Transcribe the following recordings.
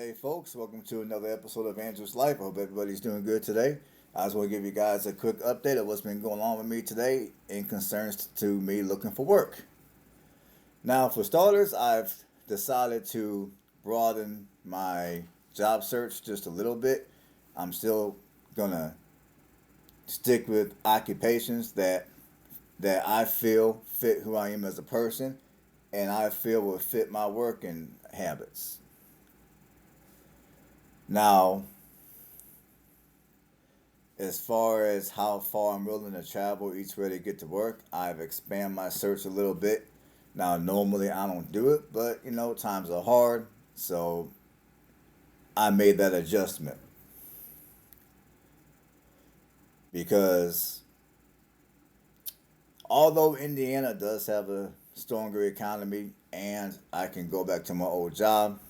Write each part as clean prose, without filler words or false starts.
Hey folks, welcome to another episode of Andrew's Life. I hope everybody's doing good today. I just want to give you guys a quick update of what's been going on with me today in concerns to me looking for work. Now, for starters, I've decided to broaden my job search just a little bit. I'm still gonna stick with occupations that I feel fit who I am as a person, and I feel will fit my working habits. Now, as far as how far I'm willing to travel each way to get to work, I've expanded my search a little bit. Now, normally I don't do it, but times are hard, so I made that adjustment because although Indiana does have a stronger economy and I can go back to my old job,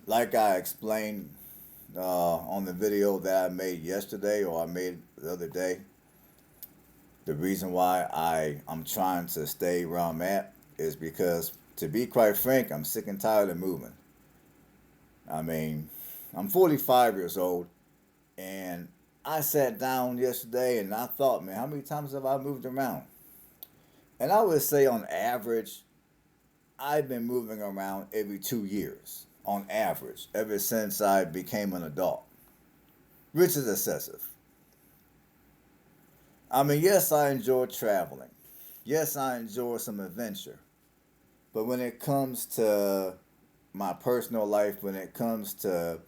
like I explained on the video that I made yesterday or I made the other day, the reason why I'm trying to stay where I'm at is because, to be quite frank, I'm sick and tired of moving. I mean, I'm 45 years old, and I sat down yesterday and I thought, man, how many times have I moved around? And I would say, on average, I've been moving around every 2 years, on average, ever since I became an adult, which is excessive. I mean, yes, I enjoy traveling. Yes, I enjoy some adventure. But when it comes to my personal life, when it comes to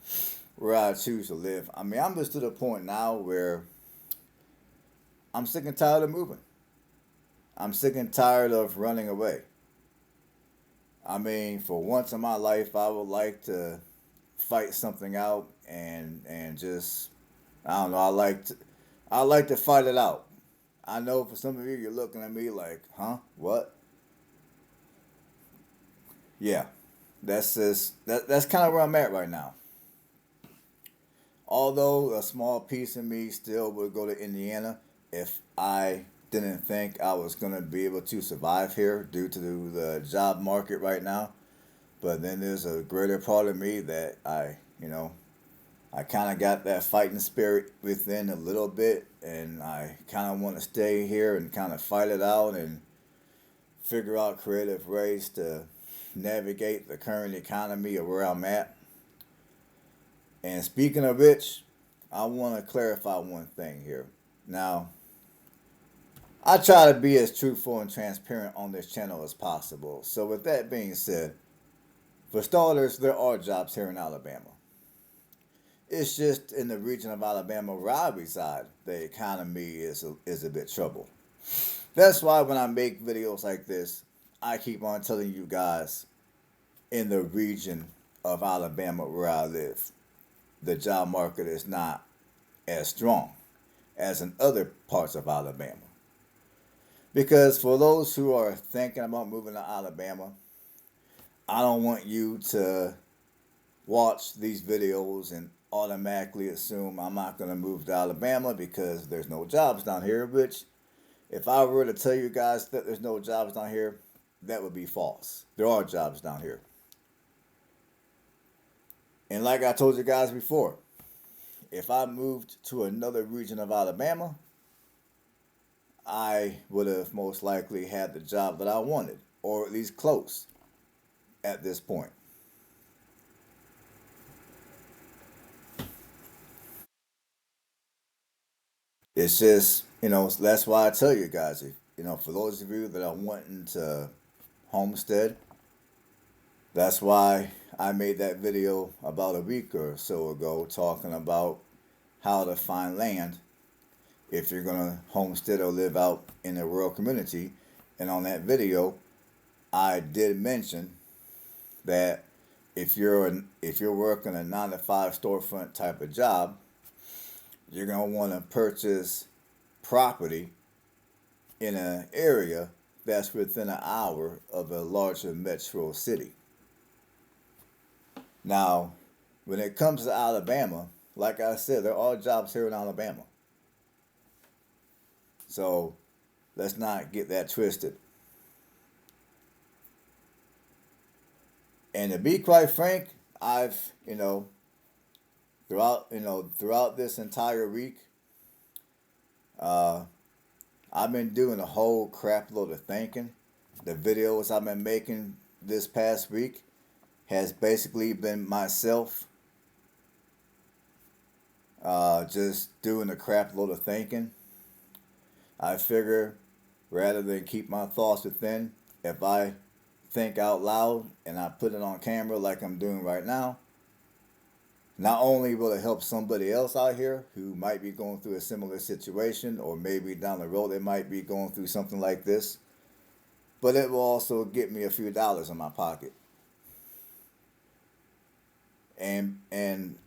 where I choose to live, I mean, I'm just to the point now where I'm sick and tired of moving. I'm sick and tired of running away. I mean, for once in my life, I would like to fight something out and just I don't know. I like to fight it out. I know for some of you, you're looking at me like, huh? What? Yeah, that's kind of where I'm at right now. Although a small piece of me still would go to Indiana if I didn't think I was gonna be able to survive here due to the job market right now. But then there's a greater part of me that I kind of got that fighting spirit within a little bit, and I kind of want to stay here and kind of fight it out and figure out creative ways to navigate the current economy of where I'm at. And speaking of which, I want to clarify one thing here. Now, I try to be as truthful and transparent on this channel as possible. So, with that being said, for starters, there are jobs here in Alabama. It's just in the region of Alabama where I reside, the economy is a bit troubled. That's why when I make videos like this, I keep on telling you guys in the region of Alabama where I live, the job market is not as strong as in other parts of Alabama. Because for those who are thinking about moving to Alabama, I don't want you to watch these videos and automatically assume I'm not going to move to Alabama because there's no jobs down here, which, if I were to tell you guys that there's no jobs down here, that would be false. There are jobs down here. And like I told you guys before, if I moved to another region of Alabama, I would have most likely had the job that I wanted, or at least close at this point. It's just, that's why I tell you guys, for those of you that are wanting to homestead, that's why I made that video about a week or so ago talking about how to find land if you're going to homestead or live out in a rural community. And on that video, I did mention that if you're working a 9 to 5 storefront type of job, you're going to want to purchase property in an area that's within an hour of a larger metro city. Now, when it comes to Alabama, like I said, there are jobs here in Alabama. So let's not get that twisted. And to be quite frank, I've throughout this entire week, uh, I've been doing a whole crap load of thinking. The videos I've been making this past week has basically been myself just doing a crap load of thinking. I figure rather than keep my thoughts within, if I think out loud and I put it on camera like I'm doing right now, not only will it help somebody else out here who might be going through a similar situation, or maybe down the road they might be going through something like this, but it will also get me a few dollars in my pocket. And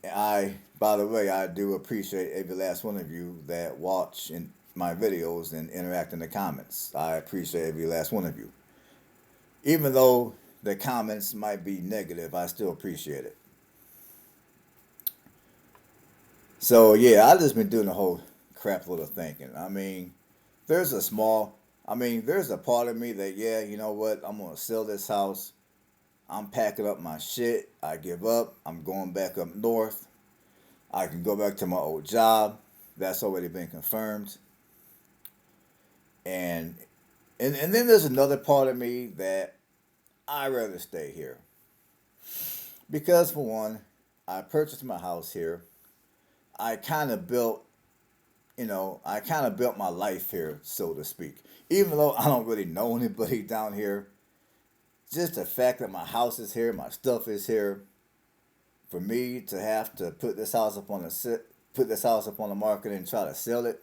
I, by the way, I do appreciate every last one of you that watch my videos and interact in the comments. I appreciate every last one of you. Even though the comments might be negative, I still appreciate it. So yeah, I just been doing a whole crap load of thinking. There's a small, there's a part of me that, yeah, you know what, I'm gonna sell this house. I'm packing up my shit. I give up. I'm going back up north. I can go back to my old job. That's already been confirmed. And and then there's another part of me that I'd rather stay here. Because for one, I purchased my house here. I kind of built, I kind of built my life here, so to speak. Even though I don't really know anybody down here, just the fact that my house is here, my stuff is here, for me to have to put this house up on the market and try to sell it,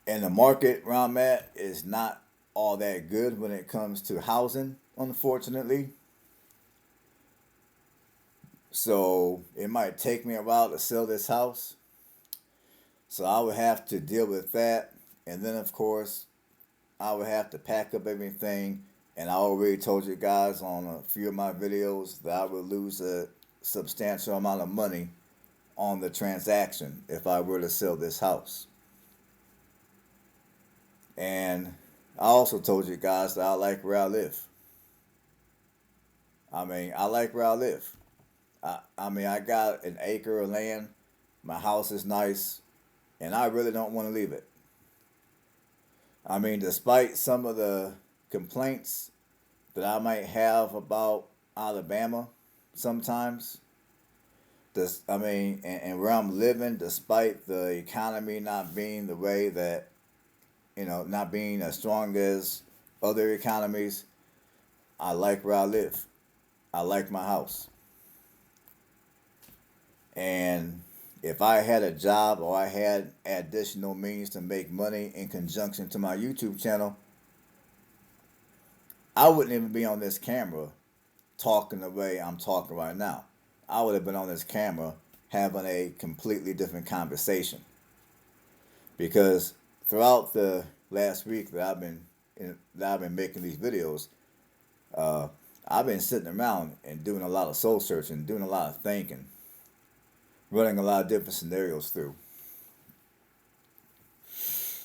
and the market where I'm at is not all that good when it comes to housing, unfortunately. So it might take me a while to sell this house. So I would have to deal with that, and then of course I would have to pack up everything. And I already told you guys on a few of my videos that I would lose a substantial amount of money on the transaction if I were to sell this house. And I also told you guys that I like where I live. I like where I live. I got an acre of land. My house is nice, and I really don't want to leave it. Despite some of the complaints that I might have about Alabama sometimes, and where I'm living, despite the economy not being the way that, not being as strong as other economies, I like where I live. I like my house. And if I had a job or I had additional means to make money in conjunction to my YouTube channel, I wouldn't even be on this camera talking the way I'm talking right now. I would have been on this camera having a completely different conversation. Because throughout the last week that I've been making these videos, I've been sitting around and doing a lot of soul searching, doing a lot of thinking, running a lot of different scenarios through.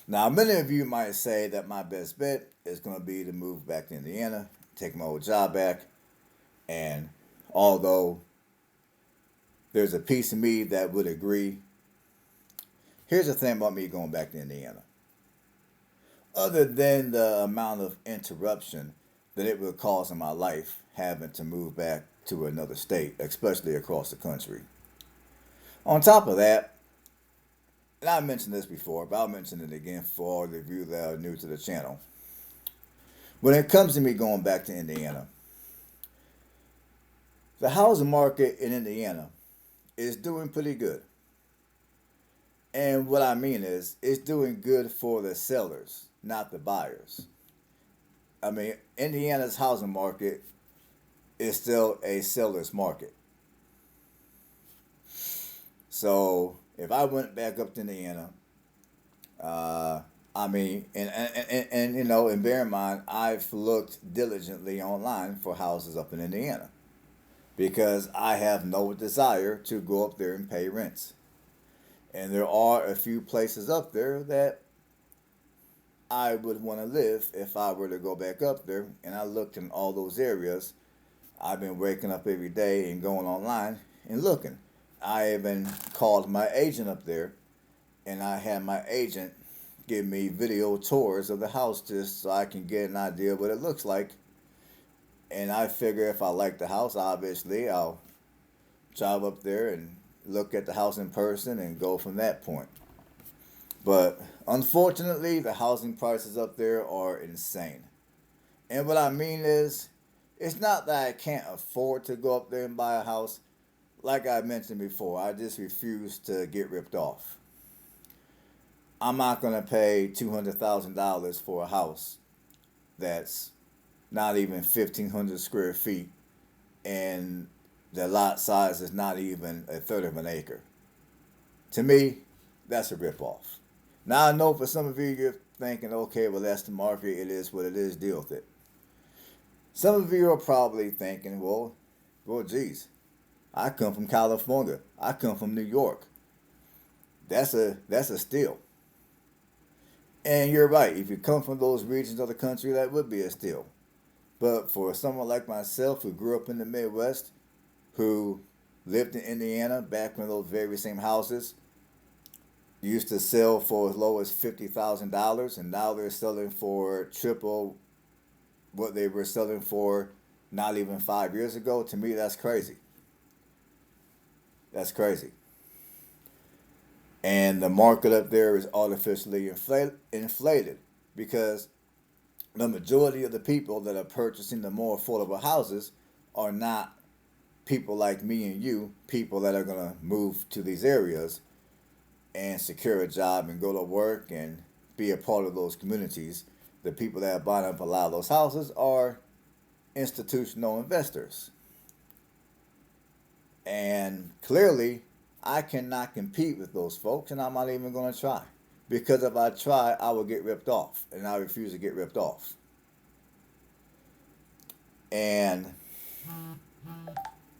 Now, many of you might say that my best bet is going to be to move back to Indiana, take my old job back, and although there's a piece of me that would agree, here's the thing about me going back to Indiana. Other than the amount of interruption that it would cause in my life having to move back to another state, especially across the country. On top of that, and I mentioned this before, but I'll mention it again for all of you that are new to the channel. When it comes to me going back to Indiana, the housing market in Indiana is doing pretty good. And what I mean is, it's doing good for the sellers, not the buyers. Indiana's housing market is still a seller's market. So if I went back up to Indiana, and bear in mind, I've looked diligently online for houses up in Indiana because I have no desire to go up there and pay rents. And there are a few places up there that I would want to live if I were to go back up there. And I looked in all those areas, I've been waking up every day and going online and looking. I even called my agent up there, and I had my agent give me video tours of the house just so I can get an idea of what it looks like. And I figure if I like the house, obviously I'll drive up there and look at the house in person and go from that point. But unfortunately, the housing prices up there are insane. And what I mean is, it's not that I can't afford to go up there and buy a house. Like I mentioned before, I just refuse to get ripped off. I'm not going to pay $200,000 for a house that's not even 1,500 square feet and the lot size is not even a third of an acre. To me, that's a ripoff. Now I know for some of you, you're thinking, okay, well, that's the market. It is what it is. Deal with it. Some of you are probably thinking, well, geez, I come from California. I come from New York. That's a steal. And you're right. If you come from those regions of the country, that would be a steal. But for someone like myself who grew up in the Midwest, who lived in Indiana back when those very same houses used to sell for as low as $50,000, and now they're selling for triple what they were selling for not even 5 years ago. To me, that's crazy. That's crazy. And the market up there is artificially inflated because the majority of the people that are purchasing the more affordable houses are not people like me and you, people that are going to move to these areas and secure a job and go to work and be a part of those communities. The people that are buying up a lot of those houses are institutional investors. And clearly, I cannot compete with those folks, and I'm not even going to try. Because if I try, I will get ripped off, and I refuse to get ripped off. And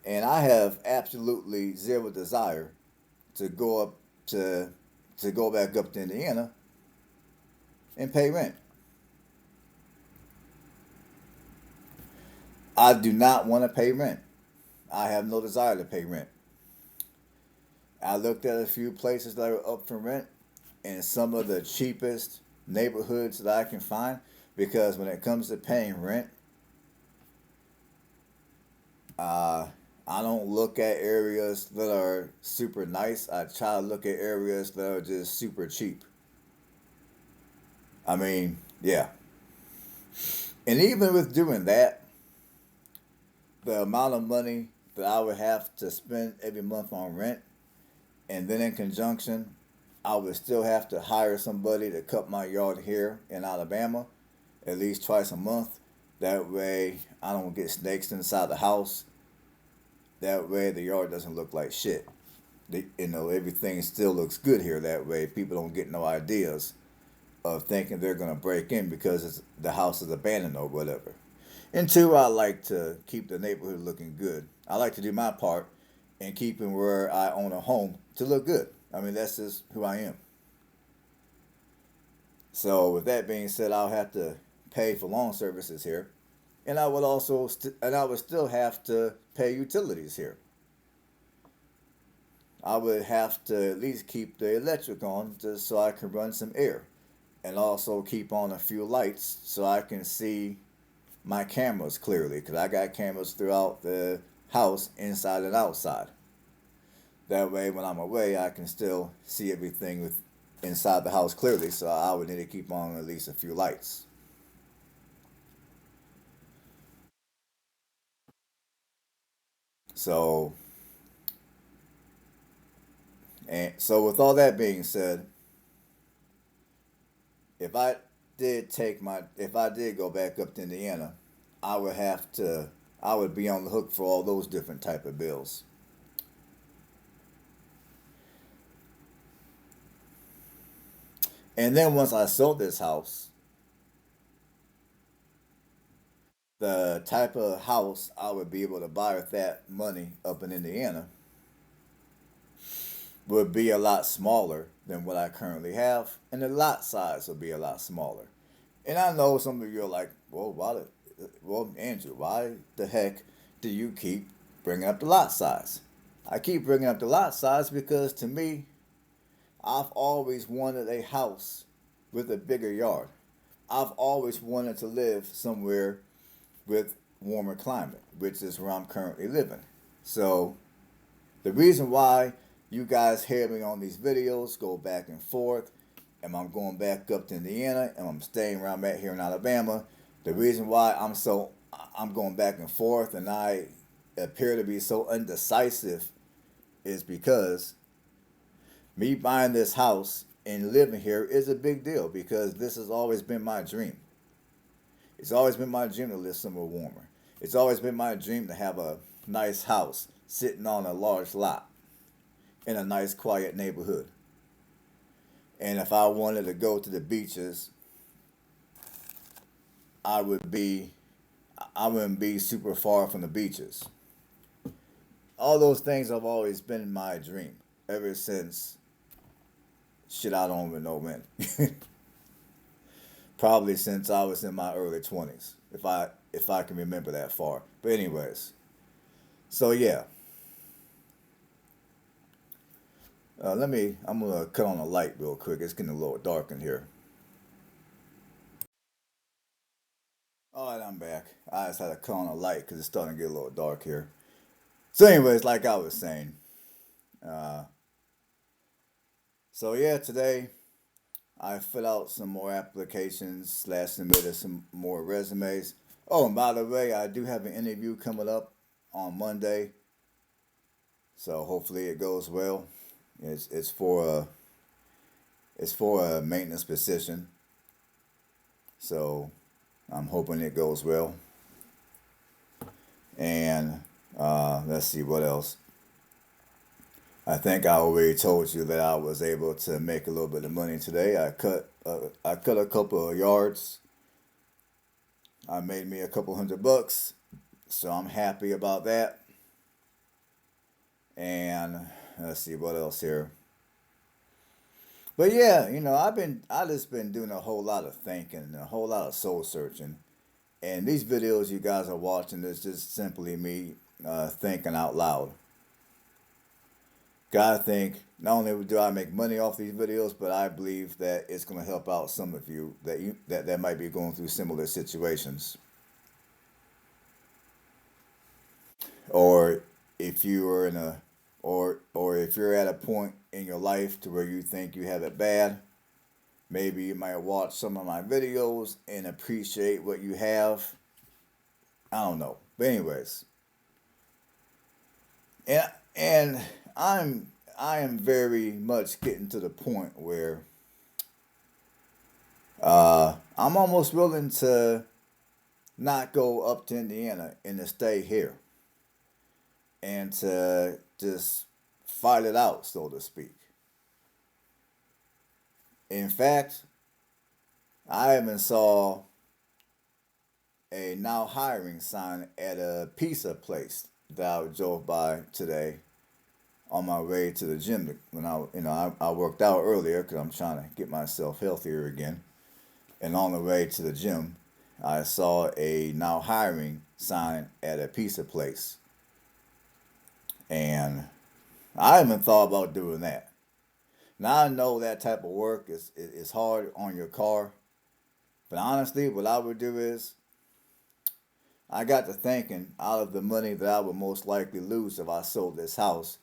I have absolutely zero desire to go up to go back up to Indiana and pay rent. I do not want to pay rent. I have no desire to pay rent. I looked at a few places that are up for rent in some of the cheapest neighborhoods that I can find because when it comes to paying rent, I don't look at areas that are super nice. I try to look at areas that are just super cheap. I mean, yeah. And even with doing that, the amount of money that I would have to spend every month on rent, and then in conjunction, I would still have to hire somebody to cut my yard here in Alabama at least twice a month. That way, I don't get snakes inside the house. That way, the yard doesn't look like shit. Everything still looks good here. That way, people don't get no ideas of thinking they're gonna break in because the house is abandoned or whatever. And two, I like to keep the neighborhood looking good. I like to do my part in keeping where I own a home to look good. I mean, that's just who I am. So, with that being said, I'll have to pay for lawn services here, and I would still have to pay utilities here. I would have to at least keep the electric on just so I can run some air, and also keep on a few lights so I can see my cameras clearly because I got cameras throughout the house, inside and outside. That way, when I'm away, I can still see everything with inside the house clearly. So I would need to keep on at least a few lights. So, with all that being said, if I if I did go back up to Indiana, I would have to, I would be on the hook for all those different type of bills. And then once I sold this house, the type of house I would be able to buy with that money up in Indiana would be a lot smaller than what I currently have, and the lot size would be a lot smaller. And I know some of you are like, well, Andrew, why the heck do you keep bringing up the lot size? I keep bringing up the lot size because to me, I've always wanted a house with a bigger yard. I've always wanted to live somewhere with warmer climate, which is where I'm currently living. So the reason why you guys hear me on these videos go back and forth, and I'm going back up to Indiana, and I'm staying where I'm at here in Alabama. The reason why I'm going back and forth, and I appear to be so undecisive, is because me buying this house and living here is a big deal because this has always been my dream. It's always been my dream to live somewhere warmer. It's always been my dream to have a nice house sitting on a large lot in a nice quiet neighborhood. And if I wanted to go to the beaches, I would be I wouldn't be super far from the beaches. All those things have always been my dream ever since shit I don't even know when. Probably since I was in my early 20s, if I can remember that far. But anyways, so yeah, I'm gonna cut on the light real quick. It's getting a little dark in here. All right, I'm back. I just had to cut on the light because it's starting to get a little dark here. So anyways, like I was saying, uh, so yeah, today I filled out some more applications slash submitted some more resumes. Oh, and by the way, I do have an interview coming up on Monday, so hopefully it goes well. It's it's for a it's for a maintenance position, so I'm hoping it goes well. And let's see what else. I think I already told you that I was able to make a little bit of money today. I cut a couple of yards. I made me a couple $100, so I'm happy about that. And let's see what else here. But yeah, I just been doing a whole lot of thinking, a whole lot of soul searching. And these videos you guys are watching is just simply me thinking out loud. Gotta think. Not only do I make money off these videos, but I believe that it's gonna help out some of you that might be going through similar situations, or if you are in a or if you're at a point in your life to where you think you have it bad. Maybe you might watch some of my videos and appreciate what you have. I don't know, but anyways, and and I am very much getting to the point where I'm almost willing to not go up to Indiana and to stay here and to just fight it out, so to speak. In fact, I even saw a now hiring sign at a pizza place that I drove by today on my way to the gym when I worked out earlier because I'm trying to get myself healthier again. And on the way to the gym, I saw a now hiring sign at a pizza place, and I haven't thought about doing that. Now I know that type of work is hard on your car, but honestly, what I would do is I got to thinking out of the money that I would most likely lose if I sold this house,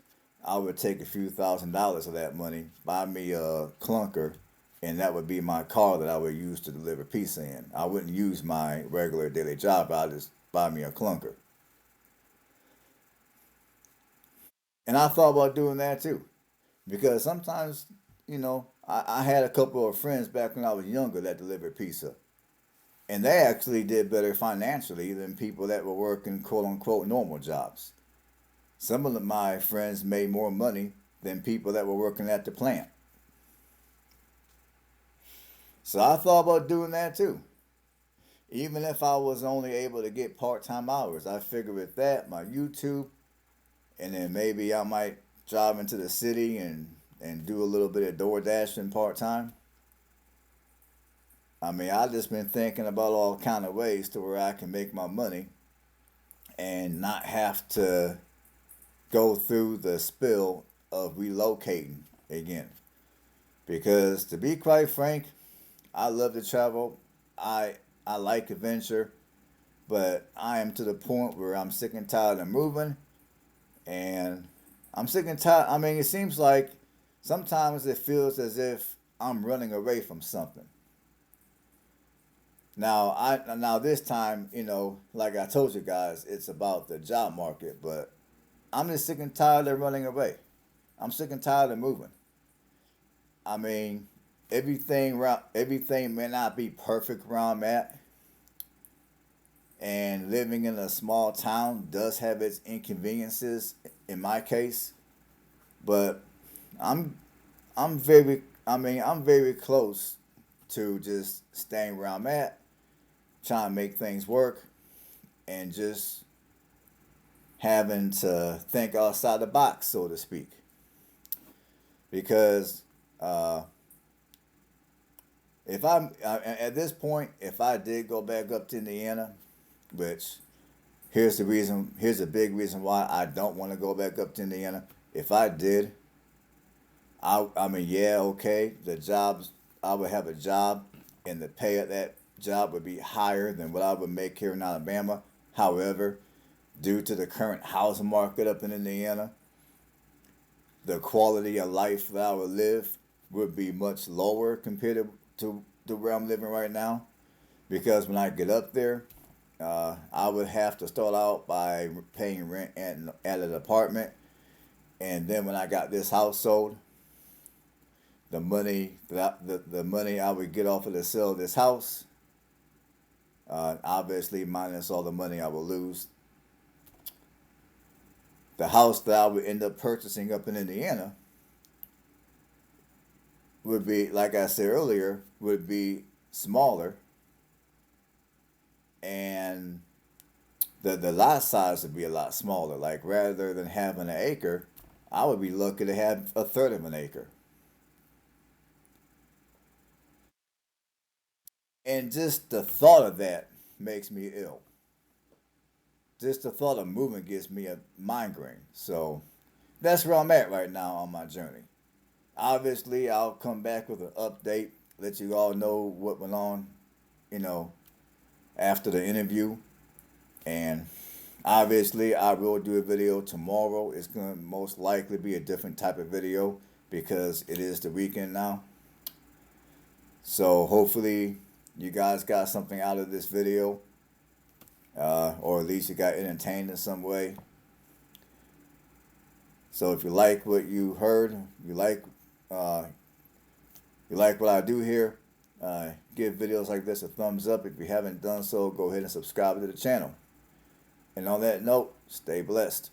I would take a few $1,000s of that money, buy me a clunker, and that would be my car that I would use to deliver pizza in. I wouldn't use my regular daily job, I'd just buy me a clunker. And I thought about doing that too. Because sometimes, I had a couple of friends back when I was younger that delivered pizza. And they actually did better financially than people that were working quote unquote normal jobs. Some of my friends made more money than people that were working at the plant. So I thought about doing that too. Even if I was only able to get part time hours, I figured with that, my YouTube, and then maybe I might drive into the city and do a little bit of door dashing part time. I mean, I just been thinking about all kind of ways to where I can make my money and not have to go through the spill of relocating again. Because to be quite frank, I love to travel. I I like adventure, but I am to the point where I'm sick and tired of moving, and I'm sick and tired. I mean, it seems like sometimes it feels as if I'm running away from something. Now this time, like I told you guys, it's about the job market, but I'm just sick and tired of running away. I'm sick and tired of moving. I mean, everything may not be perfect where I'm at, and living in a small town does have its inconveniences in my case, but I'm I'm very close to just staying where I'm at, trying to make things work, and just having to think outside the box, so to speak. Because uh, if I'm at this point, if I did go back up to Indiana, which here's the reason, here's a big reason why I don't want to go back up to Indiana. If I did, I mean, yeah, okay, the jobs, I would have a job, and the pay at that job would be higher than what I would make here in Alabama. However, due to the current housing market up in Indiana, the quality of life that I would live would be much lower compared to where I'm living right now. Because when I get up there, I would have to start out by paying rent at an apartment, and then when I got this house sold, the money I would get off of the sale of this house, obviously minus all the money I would lose, the house that I would end up purchasing up in Indiana would be, like I said earlier, would be smaller, and the lot size would be a lot smaller. Like rather than having an acre, I would be lucky to have a third of an acre. And just the thought of that makes me ill. Just the thought of moving gives me a migraine. So that's where I'm at right now on my journey. Obviously, I'll come back with an update, let you all know what went on, you know, after the interview. And obviously, I will do a video tomorrow. It's going to most likely be a different type of video because it is the weekend now. So hopefully, you guys got something out of this video, or at least you got entertained in some way. So if you like what you heard, uh, you like what I do here, give videos like this a thumbs up. If you haven't done so, go ahead and subscribe to the channel. And on that note, stay blessed.